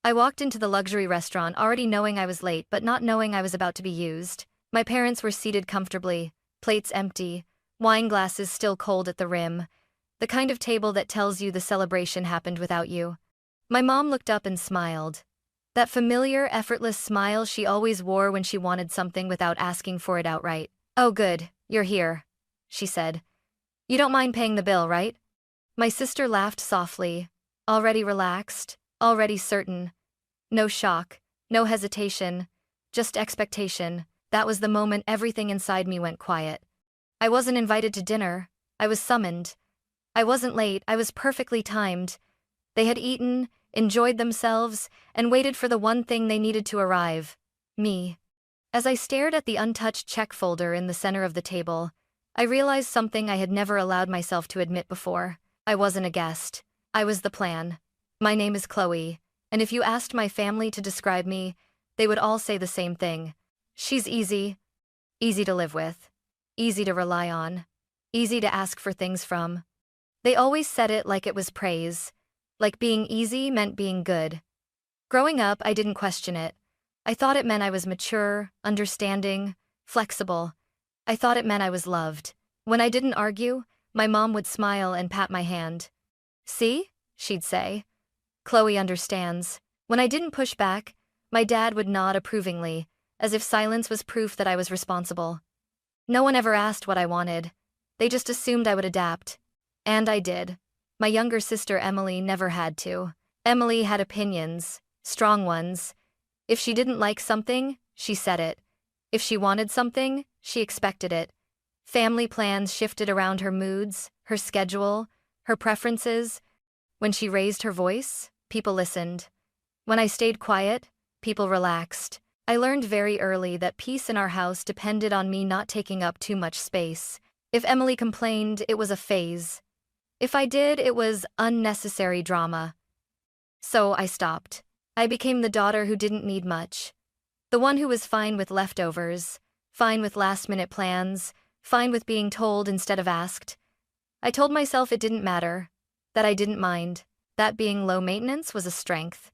I walked into the luxury restaurant already knowing I was late but not knowing I was about to be used. My parents were seated comfortably, plates empty, wine glasses still cold at the rim, the kind of table that tells you the celebration happened without you. My mom looked up and smiled. That familiar, effortless smile she always wore when she wanted something without asking for it outright. "Oh good, you're here," she said. "You don't mind paying the bill, right?" My sister laughed softly, already relaxed, already certain. No shock, no hesitation, just expectation. That was the moment everything inside me went quiet. I wasn't invited to dinner, I was summoned. I wasn't late, I was perfectly timed. They had eaten, enjoyed themselves, and waited for the one thing they needed to arrive: me. As I stared at the untouched check folder in the center of the table, I realized something I had never allowed myself to admit before. I wasn't a guest. I was the plan. My name is Chloe, and if you asked my family to describe me, they would all say the same thing. She's easy. Easy to live with. Easy to rely on. Easy to ask for things from. They always said it like it was praise. Like being easy meant being good. Growing up, I didn't question it. I thought it meant I was mature, understanding, flexible. I thought it meant I was loved. When I didn't argue, my mom would smile and pat my hand. "See?" she'd say. "Chloe understands." When I didn't push back, my dad would nod approvingly, as if silence was proof that I was responsible. No one ever asked what I wanted. They just assumed I would adapt. And I did. My younger sister Emily never had to. Emily had opinions, strong ones. If she didn't like something, she said it. If she wanted something, she expected it. Family plans shifted around her moods, her schedule, her preferences. When she raised her voice, people listened. When I stayed quiet, people relaxed. I learned very early that peace in our house depended on me not taking up too much space. If Emily complained, it was a phase. If I did, it was unnecessary drama. So I stopped. I became the daughter who didn't need much. The one who was fine with leftovers, fine with last-minute plans, fine with being told instead of asked. I told myself it didn't matter, that I didn't mind, that being low maintenance was a strength.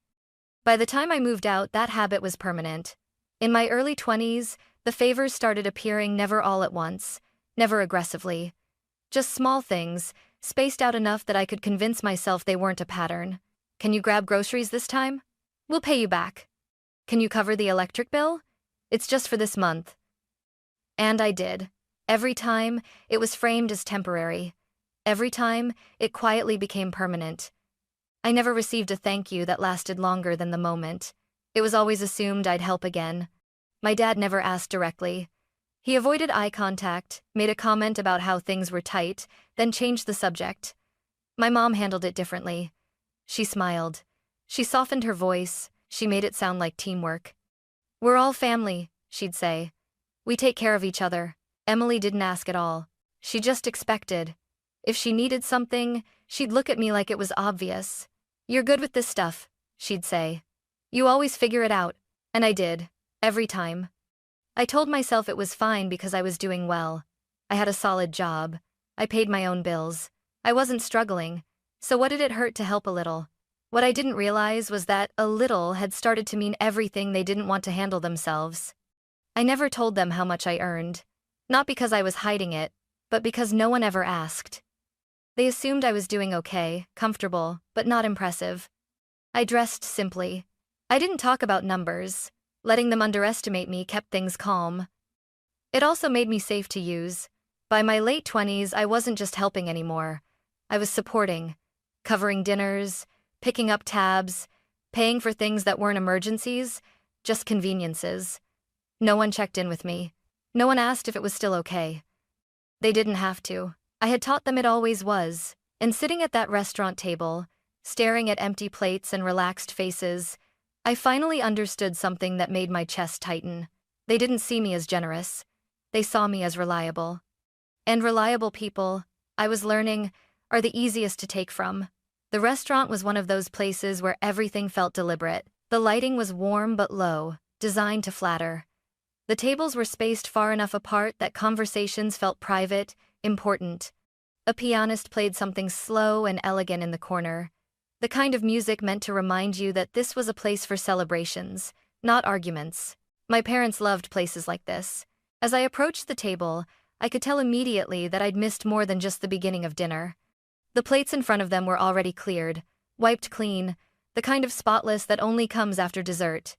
By the time I moved out, that habit was permanent. In my early 20s, the favors started appearing never all at once, never aggressively. Just small things, spaced out enough that I could convince myself they weren't a pattern. "Can you grab groceries this time? We'll pay you back." "Can you cover the electric bill? It's just for this month." And I did. Every time, it was framed as temporary. Every time, it quietly became permanent. I never received a thank you that lasted longer than the moment. It was always assumed I'd help again. My dad never asked directly. He avoided eye contact, made a comment about how things were tight, then changed the subject. My mom handled it differently. She smiled. She softened her voice. She made it sound like teamwork. "We're all family," she'd say. "We take care of each other." Emily didn't ask at all. She just expected. If she needed something, she'd look at me like it was obvious. "You're good with this stuff," she'd say. "You always figure it out." And I did. Every time. I told myself it was fine because I was doing well. I had a solid job. I paid my own bills. I wasn't struggling. So what did it hurt to help a little? What I didn't realize was that a little had started to mean everything they didn't want to handle themselves. I never told them how much I earned. Not because I was hiding it, but because no one ever asked. They assumed I was doing okay, comfortable, but not impressive. I dressed simply. I didn't talk about numbers. Letting them underestimate me kept things calm. It also made me safe to use. By my late 20s, I wasn't just helping anymore. I was supporting, covering dinners, picking up tabs, paying for things that weren't emergencies, just conveniences. No one checked in with me. No one asked if it was still okay. They didn't have to. I had taught them it always was. And sitting at that restaurant table, staring at empty plates and relaxed faces, I finally understood something that made my chest tighten. They didn't see me as generous. They saw me as reliable. And reliable people, I was learning, are the easiest to take from. The restaurant was one of those places where everything felt deliberate. The lighting was warm but low, designed to flatter. The tables were spaced far enough apart that conversations felt private, important. A pianist played something slow and elegant in the corner. The kind of music meant to remind you that this was a place for celebrations, not arguments. My parents loved places like this. As I approached the table, I could tell immediately that I'd missed more than just the beginning of dinner. The plates in front of them were already cleared, wiped clean, the kind of spotless that only comes after dessert.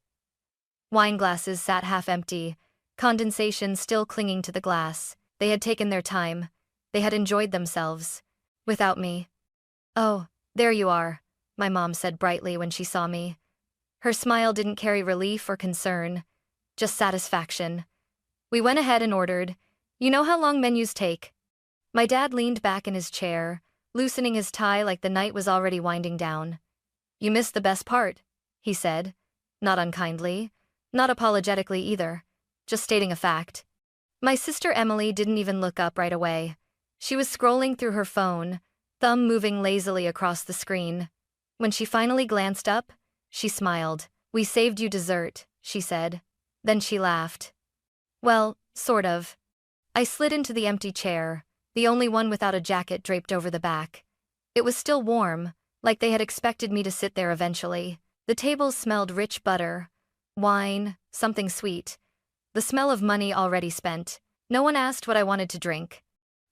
Wine glasses sat half empty, condensation still clinging to the glass. They had taken their time. They had enjoyed themselves. Without me. "Oh, there you are," my mom said brightly when she saw me. Her smile didn't carry relief or concern, just satisfaction. We went ahead and ordered. You know how long menus take? My dad leaned back in his chair, loosening his tie like the night was already winding down. "You missed the best part," he said, not unkindly, not apologetically either, just stating a fact. My sister Emily didn't even look up right away. She was scrolling through her phone, thumb moving lazily across the screen. When she finally glanced up, she smiled. "We saved you dessert," she said. Then she laughed. "Well, sort of." I slid into the empty chair, the only one without a jacket draped over the back. It was still warm, like they had expected me to sit there eventually. The table smelled rich butter, wine, something sweet. The smell of money already spent. No one asked what I wanted to drink.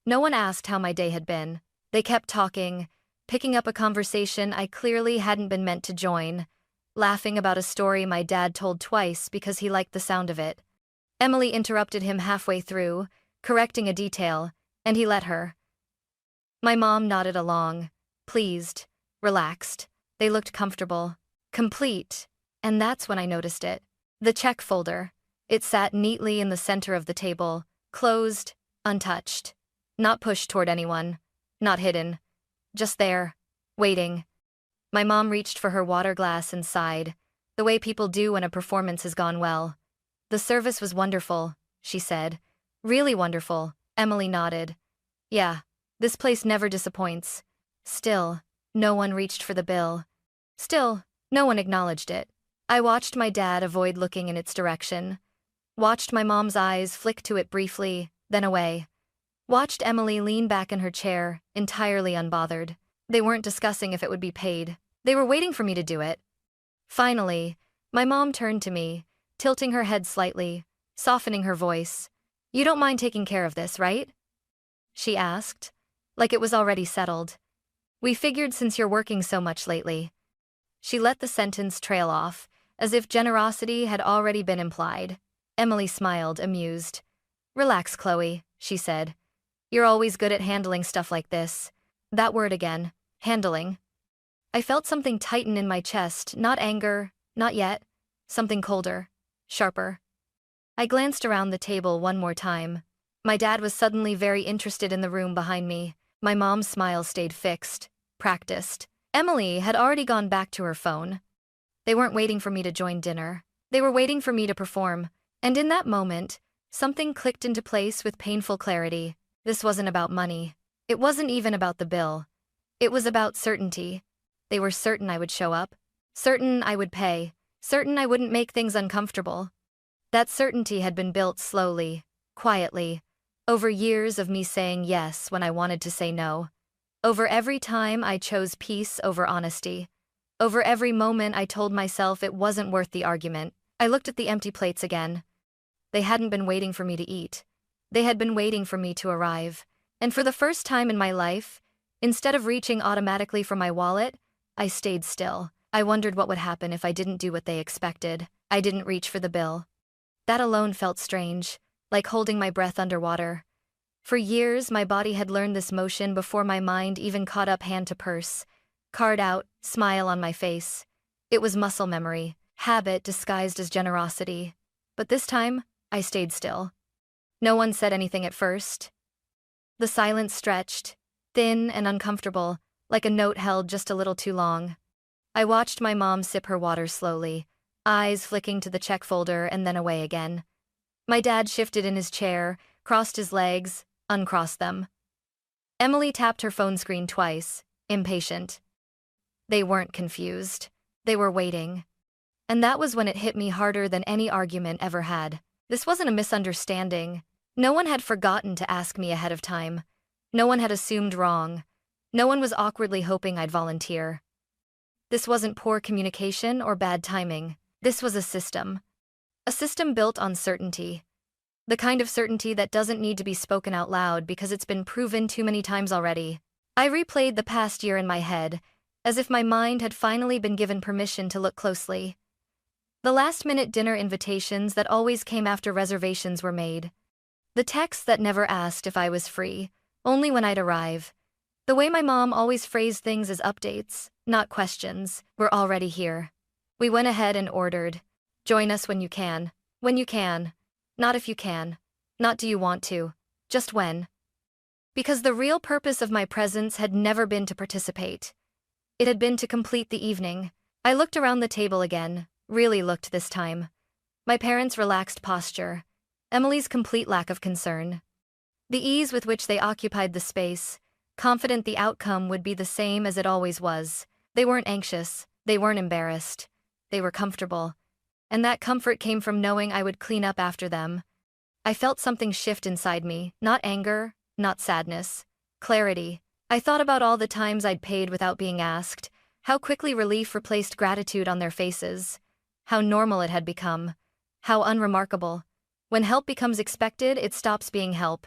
No one asked how my day had been. They kept talking, picking up a conversation I clearly hadn't been meant to join, laughing about a story my dad told twice because he liked the sound of it. Emily interrupted him halfway through, correcting a detail, and he let her. My mom nodded along, pleased, relaxed. They looked comfortable, complete, and that's when I noticed it. The check folder. It sat neatly in the center of the table, closed, untouched. Not pushed toward anyone, not hidden. Just there, waiting. My mom reached for her water glass and sighed, the way people do when a performance has gone well. "The service was wonderful," she said. "Really wonderful." Emily nodded. "Yeah, this place never disappoints." Still, no one reached for the bill. Still, no one acknowledged it. I watched my dad avoid looking in its direction. Watched my mom's eyes flick to it briefly, then away. Watched Emily lean back in her chair, entirely unbothered. They weren't discussing if it would be paid. They were waiting for me to do it. Finally, my mom turned to me, tilting her head slightly, softening her voice. "You don't mind taking care of this, right?" she asked, like it was already settled. "We figured since you're working so much lately." She let the sentence trail off, as if generosity had already been implied. Emily smiled, amused. "Relax, Chloe," she said. "You're always good at handling stuff like this." That word again, handling. I felt something tighten in my chest, not anger, not yet. Something colder, sharper. I glanced around the table one more time. My dad was suddenly very interested in the room behind me. My mom's smile stayed fixed, practiced. Emily had already gone back to her phone. They weren't waiting for me to join dinner. They were waiting for me to perform. And in that moment, something clicked into place with painful clarity. This wasn't about money. It wasn't even about the bill. It was about certainty. They were certain I would show up. Certain I would pay. Certain I wouldn't make things uncomfortable. That certainty had been built slowly, quietly, over years of me saying yes when I wanted to say no. Over every time I chose peace over honesty. Over every moment I told myself it wasn't worth the argument. I looked at the empty plates again. They hadn't been waiting for me to eat. They had been waiting for me to arrive. And for the first time in my life, instead of reaching automatically for my wallet, I stayed still. I wondered what would happen if I didn't do what they expected. I didn't reach for the bill. That alone felt strange, like holding my breath underwater. For years, my body had learned this motion before my mind even caught up hand to purse. Card out, smile on my face. It was muscle memory, habit disguised as generosity. But this time, I stayed still. No one said anything at first. The silence stretched, thin and uncomfortable, like a note held just a little too long. I watched my mom sip her water slowly, eyes flicking to the check folder and then away again. My dad shifted in his chair, crossed his legs, uncrossed them. Emily tapped her phone screen twice, impatient. They weren't confused. They were waiting. And that was when it hit me harder than any argument ever had. This wasn't a misunderstanding. No one had forgotten to ask me ahead of time. No one had assumed wrong. No one was awkwardly hoping I'd volunteer. This wasn't poor communication or bad timing. This was a system. A system built on certainty. The kind of certainty that doesn't need to be spoken out loud because it's been proven too many times already. I replayed the past year in my head, as if my mind had finally been given permission to look closely. The last-minute dinner invitations that always came after reservations were made. The texts that never asked if I was free, only when I'd arrive. The way my mom always phrased things as updates, not questions, were already here. We went ahead and ordered. Join us when you can. When you can. Not if you can. Not do you want to. Just when. Because the real purpose of my presence had never been to participate. It had been to complete the evening. I looked around the table again, really looked this time. My parents' relaxed posture. Emily's complete lack of concern. The ease with which they occupied the space, confident the outcome would be the same as it always was. They weren't anxious, they weren't embarrassed. They were comfortable. And that comfort came from knowing I would clean up after them. I felt something shift inside me, not anger, not sadness. Clarity. I thought about all the times I'd paid without being asked, how quickly relief replaced gratitude on their faces, how normal it had become, how unremarkable. When help becomes expected, it stops being help.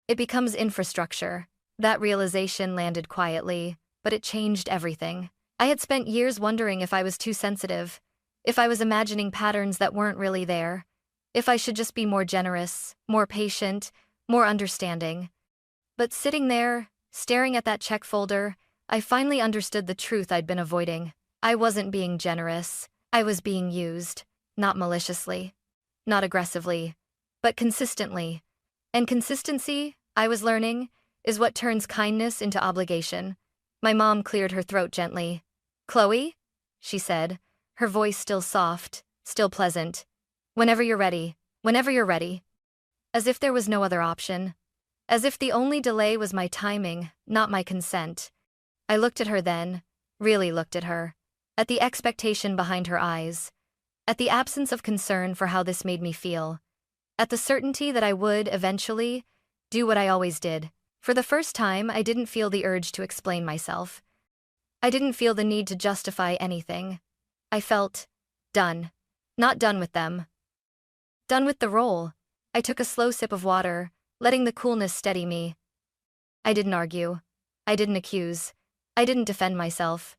It becomes infrastructure. That realization landed quietly, but it changed everything. I had spent years wondering if I was too sensitive, if I was imagining patterns that weren't really there, if I should just be more generous, more patient, more understanding. But sitting there, staring at that check folder, I finally understood the truth I'd been avoiding. I wasn't being generous. I was being used. Not maliciously. Not aggressively. But consistently. And consistency, I was learning, is what turns kindness into obligation. My mom cleared her throat gently. "Chloe?" she said, her voice still soft, still pleasant. "Whenever you're ready. Whenever you're ready." As if there was no other option. As if the only delay was my timing, not my consent. I looked at her then, really looked at her. At the expectation behind her eyes. At the absence of concern for how this made me feel. At the certainty that I would, eventually, do what I always did. For the first time, I didn't feel the urge to explain myself. I didn't feel the need to justify anything. I felt done. Not done with them. Done with the role. I took a slow sip of water, letting the coolness steady me. I didn't argue. I didn't accuse. I didn't defend myself.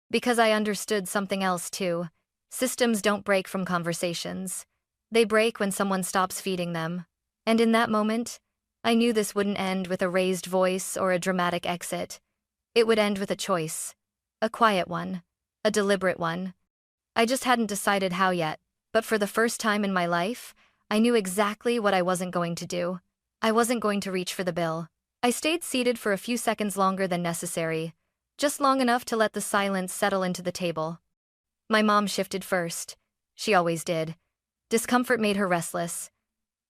Because I understood something else too. Systems don't break from conversations. They break when someone stops feeding them. And in that moment, I knew this wouldn't end with a raised voice or a dramatic exit. It would end with a choice. A quiet one. A deliberate one. I just hadn't decided how yet, but for the first time in my life, I knew exactly what I wasn't going to do. I wasn't going to reach for the bill. I stayed seated for a few seconds longer than necessary, just long enough to let the silence settle into the table. My mom shifted first. She always did. Discomfort made her restless.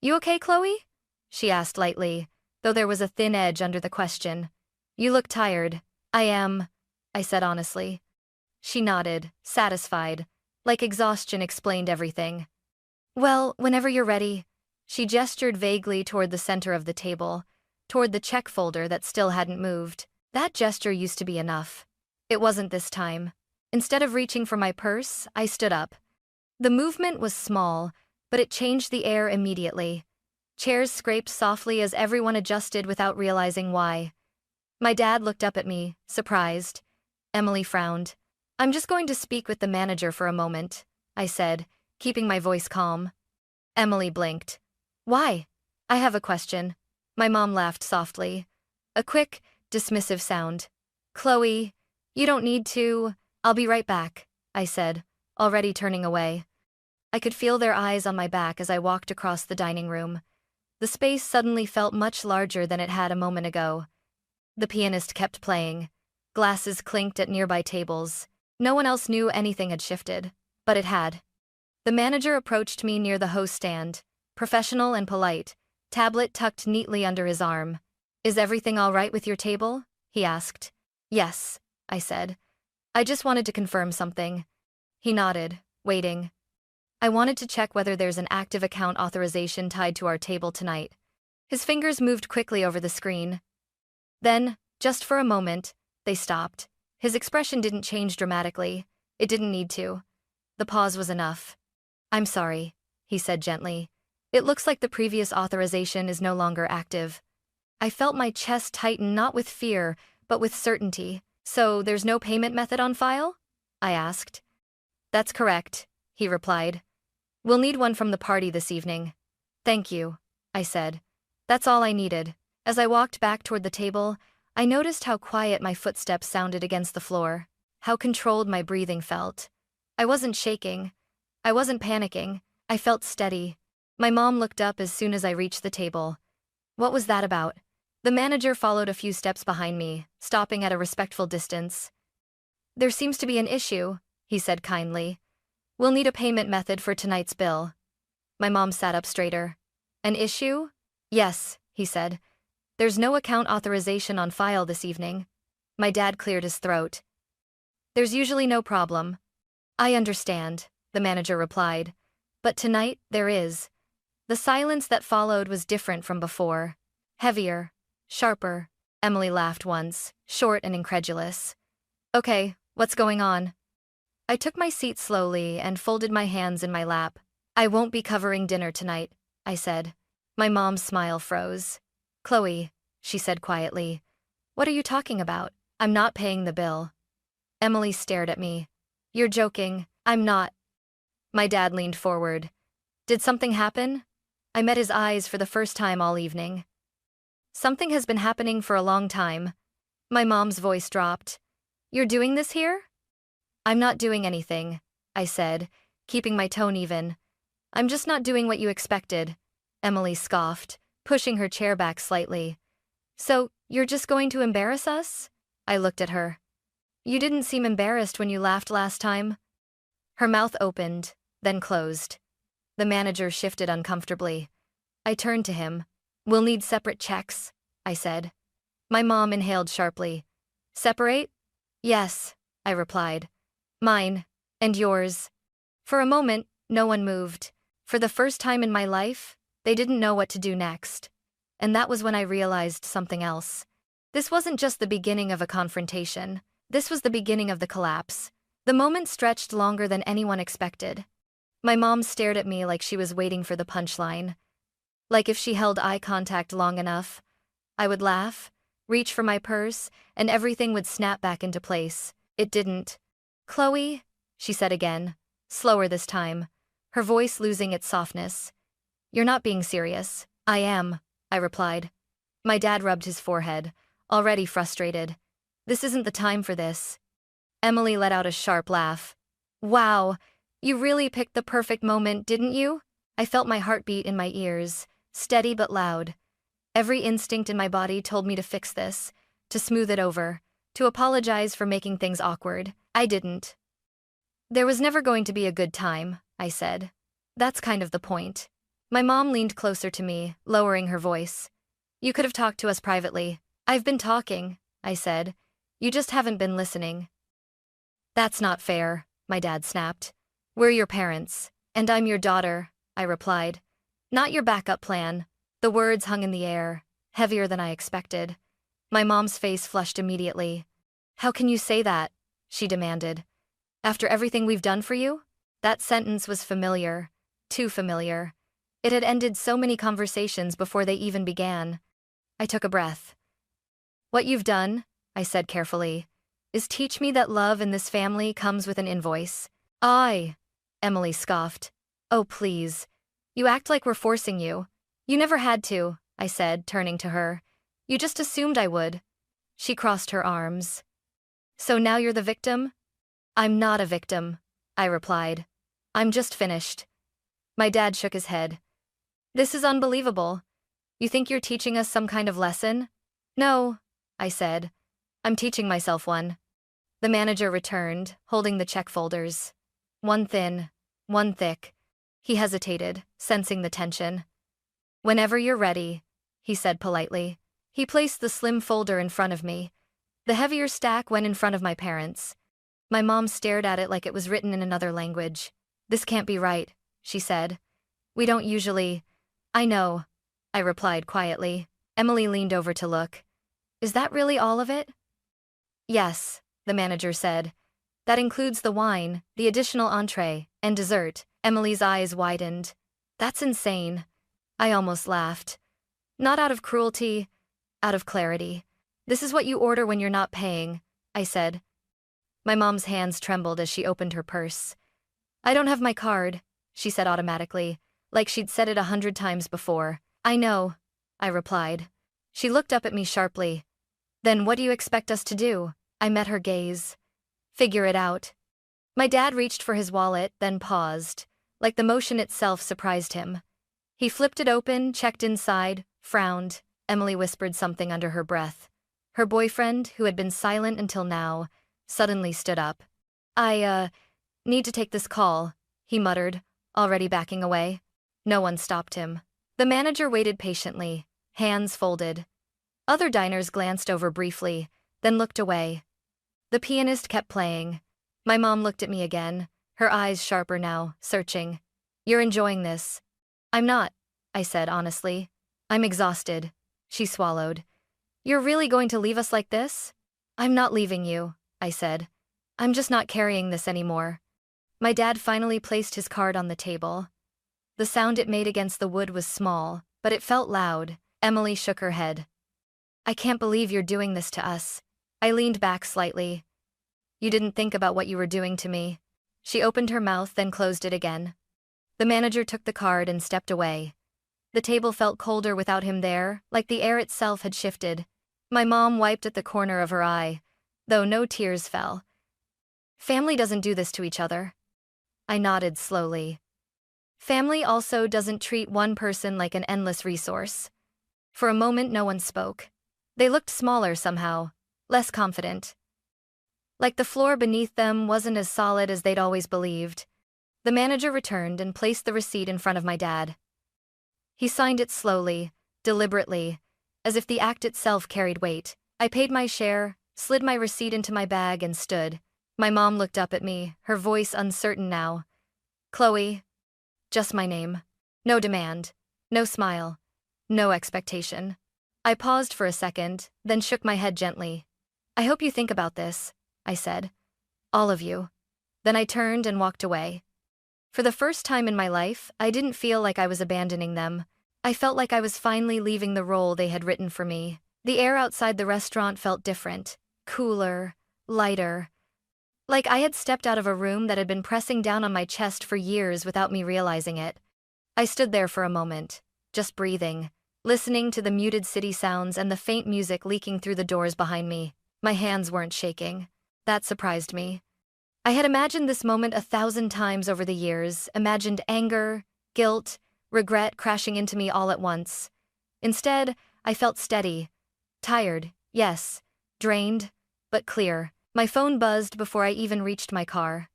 "You okay, Chloe?" she asked lightly, though there was a thin edge under the question. "You look tired." "I am," I said honestly. She nodded, satisfied, like exhaustion explained everything. "Well, whenever you're ready." She gestured vaguely toward the center of the table, toward the check folder that still hadn't moved. That gesture used to be enough. It wasn't this time. Instead of reaching for my purse, I stood up. The movement was small, but it changed the air immediately. Chairs scraped softly as everyone adjusted without realizing why. My dad looked up at me, surprised. Emily frowned. "I'm just going to speak with the manager for a moment," I said, keeping my voice calm. Emily blinked. "Why?" "I have a question." My mom laughed softly. A quick, dismissive sound. "Chloe, you don't need to. I'll be right back," I said, already turning away. I could feel their eyes on my back as I walked across the dining room. The space suddenly felt much larger than it had a moment ago. The pianist kept playing. Glasses clinked at nearby tables. No one else knew anything had shifted, but it had. The manager approached me near the host stand, professional and polite, tablet tucked neatly under his arm. "Is everything all right with your table?" he asked. "Yes," I said. "I just wanted to confirm something." He nodded, waiting. "I wanted to check whether there's an active account authorization tied to our table tonight." His fingers moved quickly over the screen. Then, just for a moment, they stopped. His expression didn't change dramatically. It didn't need to. The pause was enough. "I'm sorry," he said gently. "It looks like the previous authorization is no longer active." I felt my chest tighten not with fear, but with certainty. "So there's no payment method on file?" I asked. "That's correct," he replied. "We'll need one from the party this evening." "Thank you," I said. That's all I needed. As I walked back toward the table, I noticed how quiet my footsteps sounded against the floor, how controlled my breathing felt. I wasn't shaking. I wasn't panicking. I felt steady. My mom looked up as soon as I reached the table. "What was that about?" The manager followed a few steps behind me, stopping at a respectful distance. "There seems to be an issue," he said kindly. "We'll need a payment method for tonight's bill." My mom sat up straighter. "An issue?" "Yes," he said. "There's no account authorization on file this evening." My dad cleared his throat. "There's usually no problem." "I understand," the manager replied. "But tonight, there is." The silence that followed was different from before. Heavier. Sharper. Emily laughed once, short and incredulous. "Okay, what's going on?" I took my seat slowly and folded my hands in my lap. "I won't be covering dinner tonight," I said. My mom's smile froze. "Chloe," she said quietly. "What are you talking about? I'm not paying the bill." Emily stared at me. "You're joking." "I'm not." My dad leaned forward. "Did something happen?" I met his eyes for the first time all evening. "Something has been happening for a long time." My mom's voice dropped. "You're doing this here?" "I'm not doing anything," I said, keeping my tone even. "I'm just not doing what you expected." Emily scoffed, pushing her chair back slightly. "So, you're just going to embarrass us?" I looked at her. "You didn't seem embarrassed when you laughed last time." Her mouth opened, then closed. The manager shifted uncomfortably. I turned to him. "We'll need separate checks," I said. My mom inhaled sharply. "Separate?" "Yes," I replied. "Mine. And yours." For a moment, no one moved. For the first time in my life, they didn't know what to do next. And that was when I realized something else. This wasn't just the beginning of a confrontation. This was the beginning of the collapse. The moment stretched longer than anyone expected. My mom stared at me like she was waiting for the punchline. Like if she held eye contact long enough, I would laugh, reach for my purse, and everything would snap back into place. It didn't. "Chloe," she said again, slower this time, her voice losing its softness. "You're not being serious." "I am," I replied. My dad rubbed his forehead, already frustrated. "This isn't the time for this." Emily let out a sharp laugh. "Wow, you really picked the perfect moment, didn't you?" I felt my heartbeat in my ears, steady but loud. Every instinct in my body told me to fix this, to smooth it over, to apologize for making things awkward. I didn't. "There was never going to be a good time," I said. "That's kind of the point." My mom leaned closer to me, lowering her voice. "You could have talked to us privately." "I've been talking," I said. "You just haven't been listening." "That's not fair," my dad snapped. "We're your parents, and I'm your daughter," I replied. "Not your backup plan." The words hung in the air, heavier than I expected. My mom's face flushed immediately. "How can you say that?" she demanded. "After everything we've done for you?" That sentence was familiar, too familiar. It had ended so many conversations before they even began. I took a breath. "What you've done," I said carefully, "is teach me that love in this family comes with an invoice." Emily scoffed. "Oh, please. You act like we're forcing you." "You never had to," I said, turning to her. "You just assumed I would." She crossed her arms. "So now you're the victim?" "I'm not a victim," I replied. "I'm just finished." My dad shook his head. "This is unbelievable. You think you're teaching us some kind of lesson?" "No," I said. "I'm teaching myself one." The manager returned, holding the check folders. One thin, one thick. He hesitated, sensing the tension. "Whenever you're ready," he said politely. He placed the slim folder in front of me. The heavier stack went in front of my parents. My mom stared at it like it was written in another language. "This can't be right," she said. "We don't usually—" "I know," I replied quietly. Emily leaned over to look. "Is that really all of it?" "Yes," the manager said. That includes the wine, the additional entree, and dessert. Emily's eyes widened. That's insane. I almost laughed. Not out of cruelty, out of clarity. This is what you order when you're not paying, I said. My mom's hands trembled as she opened her purse. I don't have my card, she said automatically, like she'd said it 100 times before. I know, I replied. She looked up at me sharply. Then what do you expect us to do? I met her gaze. Figure it out. My dad reached for his wallet, then paused, like the motion itself surprised him. He flipped it open, checked inside, frowned. Emily whispered something under her breath. Her boyfriend, who had been silent until now, suddenly stood up. I need to take this call, he muttered, already backing away. No one stopped him. The manager waited patiently, hands folded. Other diners glanced over briefly, then looked away. The pianist kept playing. My mom looked at me again, her eyes sharper now, searching. You're enjoying this. I'm not, I said honestly. I'm exhausted. She swallowed. You're really going to leave us like this? I'm not leaving you, I said. I'm just not carrying this anymore. My dad finally placed his card on the table. The sound it made against the wood was small, but it felt loud. Emily shook her head. I can't believe you're doing this to us. I leaned back slightly. You didn't think about what you were doing to me. She opened her mouth, then closed it again. The manager took the card and stepped away. The table felt colder without him there, like the air itself had shifted. My mom wiped at the corner of her eye, though no tears fell. Family doesn't do this to each other. I nodded slowly. Family also doesn't treat one person like an endless resource. For a moment, no one spoke. They looked smaller somehow, less confident. Like the floor beneath them wasn't as solid as they'd always believed. The manager returned and placed the receipt in front of my dad. He signed it slowly, deliberately, as if the act itself carried weight. I paid my share, slid my receipt into my bag, and stood. My mom looked up at me, her voice uncertain now. Chloe. Just my name. No demand. No smile. No expectation. I paused for a second, then shook my head gently. I hope you think about this, I said. All of you. Then I turned and walked away. For the first time in my life, I didn't feel like I was abandoning them. I felt like I was finally leaving the role they had written for me. The air outside the restaurant felt different, cooler, lighter. Like I had stepped out of a room that had been pressing down on my chest for years without me realizing it. I stood there for a moment, just breathing, listening to the muted city sounds and the faint music leaking through the doors behind me. My hands weren't shaking. That surprised me. I had imagined this moment 1,000 times over the years, imagined anger, guilt, regret crashing into me all at once. Instead, I felt steady. Tired, yes. Drained, but clear. My phone buzzed before I even reached my car.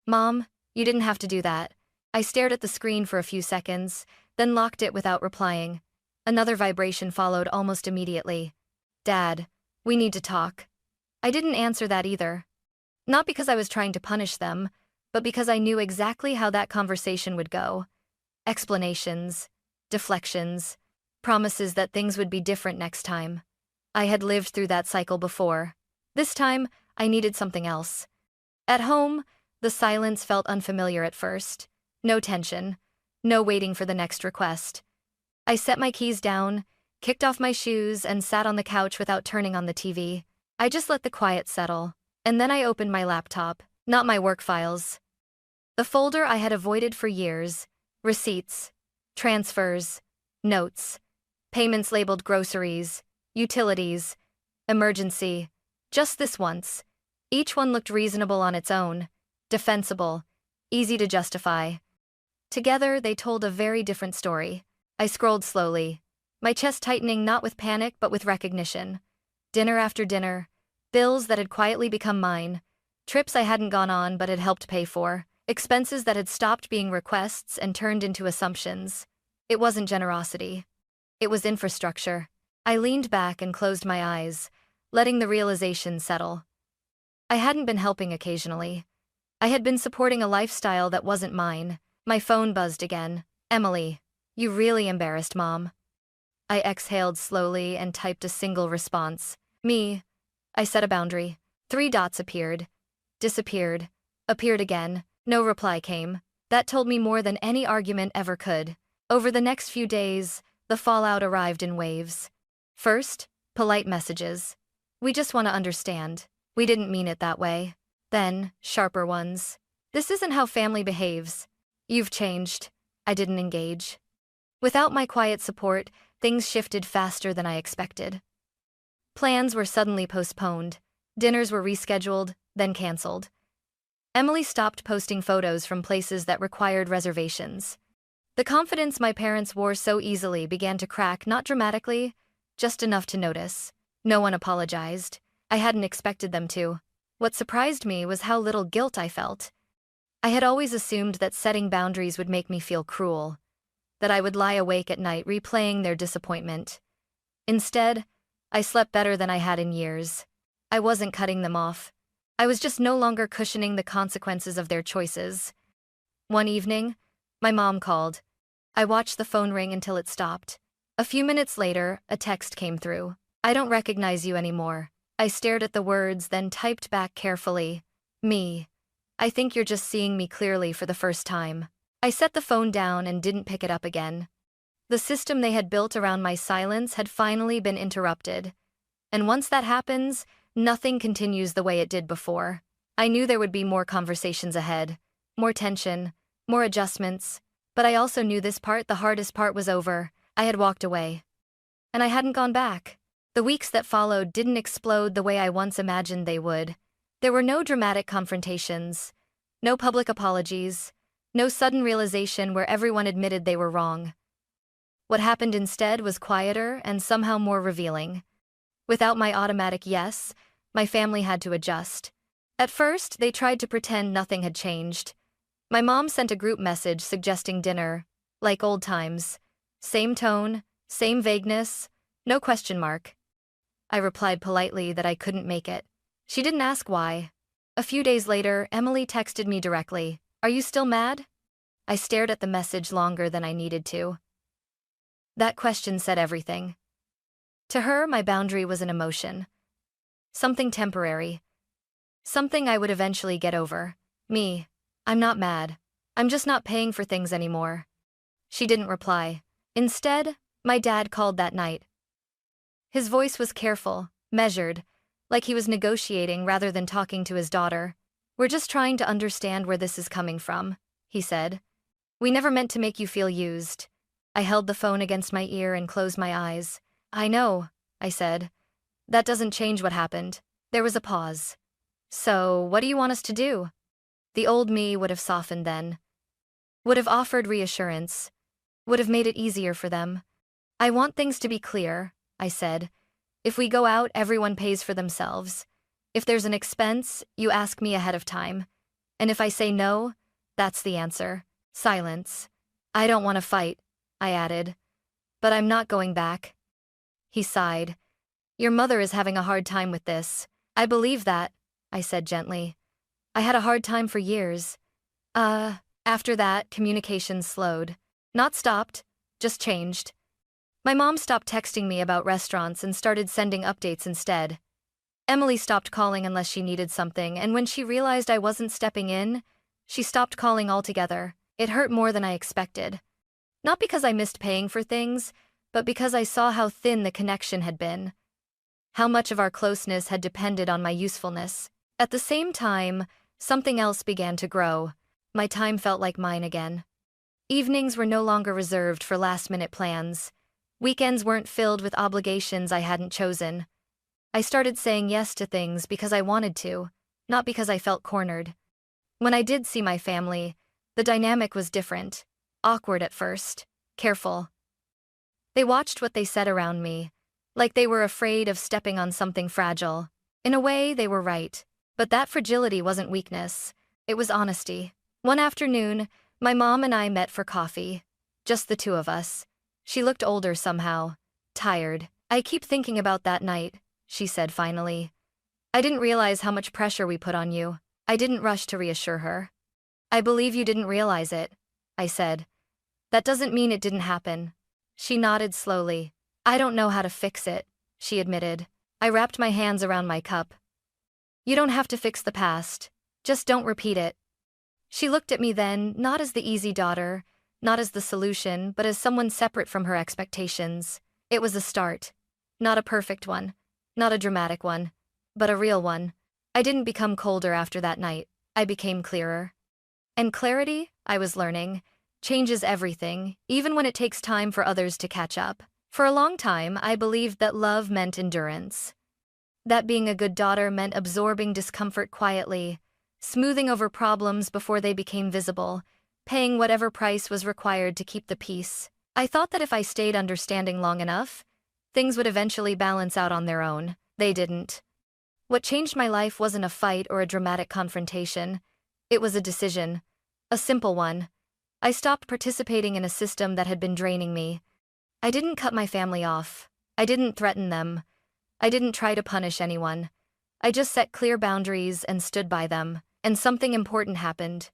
Mom, you didn't have to do that. I stared at the screen for a few seconds, then locked it without replying. Another vibration followed almost immediately. Dad, we need to talk. I didn't answer that either. Not because I was trying to punish them, but because I knew exactly how that conversation would go. Explanations, deflections, promises that things would be different next time. I had lived through that cycle before. This time, I needed something else. At home, the silence felt unfamiliar at first. No tension, no waiting for the next request. I set my keys down, kicked off my shoes, and sat on the couch without turning on the TV. I just let the quiet settle. And then I opened my laptop, not my work files. The folder I had avoided for years, receipts, transfers, notes, payments labeled groceries, utilities, emergency, just this once. Each one looked reasonable on its own, defensible, easy to justify. Together, they told a very different story. I scrolled slowly, my chest tightening not with panic but with recognition. Dinner after dinner, bills that had quietly become mine, trips I hadn't gone on but had helped pay for, expenses that had stopped being requests and turned into assumptions. It wasn't generosity. It was infrastructure. I leaned back and closed my eyes, letting the realization settle. I hadn't been helping occasionally. I had been supporting a lifestyle that wasn't mine. My phone buzzed again. Emily, you really embarrassed Mom. I exhaled slowly and typed a single response. Me. I set a boundary. Three dots appeared, disappeared, appeared again. No reply came. That told me more than any argument ever could. Over the next few days, the fallout arrived in waves. First, polite messages. "We just want to understand. We didn't mean it that way." Then, sharper ones. "This isn't how family behaves. You've changed." I didn't engage. Without my quiet support, things shifted faster than I expected. Plans were suddenly postponed. Dinners were rescheduled, then canceled. Emily stopped posting photos from places that required reservations. The confidence my parents wore so easily began to crack, not dramatically, just enough to notice. No one apologized. I hadn't expected them to. What surprised me was how little guilt I felt. I had always assumed that setting boundaries would make me feel cruel, that I would lie awake at night replaying their disappointment. Instead, I slept better than I had in years. I wasn't cutting them off. I was just no longer cushioning the consequences of their choices. One evening, my mom called. I watched the phone ring until it stopped. A few minutes later, a text came through. "I don't recognize you anymore." I stared at the words, then typed back carefully. "Me. I think you're just seeing me clearly for the first time." I set the phone down and didn't pick it up again. The system they had built around my silence had finally been interrupted. And once that happens, nothing continues the way it did before. I knew there would be more conversations ahead, more tension, more adjustments, but I also knew this part, the hardest part, was over. I had walked away. And I hadn't gone back. The weeks that followed didn't explode the way I once imagined they would. There were no dramatic confrontations, no public apologies, no sudden realization where everyone admitted they were wrong. What happened instead was quieter and somehow more revealing. Without my automatic yes, my family had to adjust. At first, they tried to pretend nothing had changed. My mom sent a group message suggesting dinner, like old times. Same tone, same vagueness, no question mark. I replied politely that I couldn't make it. She didn't ask why. A few days later, Emily texted me directly. "Are you still mad?" I stared at the message longer than I needed to. That question said everything. To her, my boundary was an emotion. Something temporary. Something I would eventually get over. Me, I'm not mad. I'm just not paying for things anymore. She didn't reply. Instead, my dad called that night. His voice was careful, measured, like he was negotiating rather than talking to his daughter. "We're just trying to understand where this is coming from," he said. "We never meant to make you feel used." I held the phone against my ear and closed my eyes. "I know," I said. "That doesn't change what happened." There was a pause. "So, what do you want us to do?" The old me would have softened then. Would have offered reassurance. Would have made it easier for them. "I want things to be clear," I said. "If we go out, everyone pays for themselves. If there's an expense, you ask me ahead of time. And if I say no, that's the answer. Silence. I don't want to fight," I added. "But I'm not going back." He sighed. "Your mother is having a hard time with this." "I believe that," I said gently. "I had a hard time for years." After that, communication slowed. Not stopped, just changed. My mom stopped texting me about restaurants and started sending updates instead. Emily stopped calling unless she needed something, and when she realized I wasn't stepping in, she stopped calling altogether. It hurt more than I expected. Not because I missed paying for things, but because I saw how thin the connection had been. How much of our closeness had depended on my usefulness. At the same time, something else began to grow. My time felt like mine again. Evenings were no longer reserved for last-minute plans. Weekends weren't filled with obligations I hadn't chosen. I started saying yes to things because I wanted to, not because I felt cornered. When I did see my family, the dynamic was different. Awkward at first, careful. They watched what they said around me, like they were afraid of stepping on something fragile. In a way, they were right. But that fragility wasn't weakness. It was honesty. One afternoon, my mom and I met for coffee. Just the two of us. She looked older somehow. Tired. "I keep thinking about that night," she said finally. "I didn't realize how much pressure we put on you." I didn't rush to reassure her. "I believe you didn't realize it," I said. "That doesn't mean it didn't happen." She nodded slowly. "I don't know how to fix it," she admitted. I wrapped my hands around my cup. You don't have to fix the past. Just don't repeat it. She looked at me then, not as the easy daughter, not as the solution, but as someone separate from her expectations. It was a start. Not a perfect one. Not a dramatic one. But a real one. I didn't become colder after that night. I became clearer. And clarity, I was learning, changes everything, even when it takes time for others to catch up. For a long time, I believed that love meant endurance. That being a good daughter meant absorbing discomfort quietly, smoothing over problems before they became visible, paying whatever price was required to keep the peace. I thought that if I stayed understanding long enough, things would eventually balance out on their own. They didn't. What changed my life wasn't a fight or a dramatic confrontation. It was a decision. A simple one. I stopped participating in a system that had been draining me. I didn't cut my family off. I didn't threaten them. I didn't try to punish anyone. I just set clear boundaries and stood by them. And something important happened.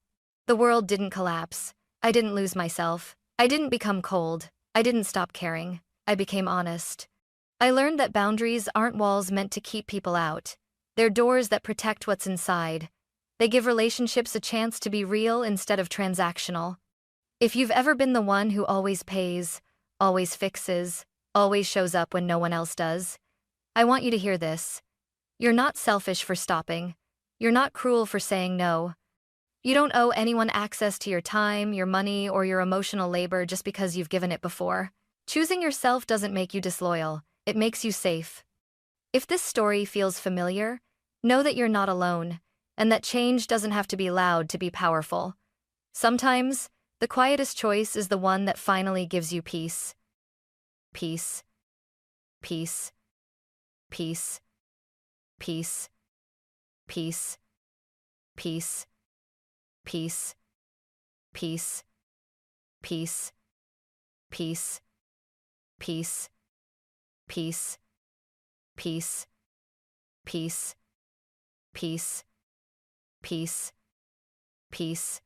The world didn't collapse. I didn't lose myself. I didn't become cold. I didn't stop caring. I became honest. I learned that boundaries aren't walls meant to keep people out. They're doors that protect what's inside. They give relationships a chance to be real instead of transactional. If you've ever been the one who always pays, always fixes, always shows up when no one else does, I want you to hear this. You're not selfish for stopping. You're not cruel for saying no. You don't owe anyone access to your time, your money, or your emotional labor just because you've given it before. Choosing yourself doesn't make you disloyal. It makes you safe. If this story feels familiar, know that you're not alone, and that change doesn't have to be loud to be powerful. Sometimes, the quietest choice is the one that finally gives you peace. Peace. Peace. Peace. Peace. Peace. Peace. Peace. Peace. Peace. Peace. Peace. Peace. Peace. Peace. Peace. Peace. Peace.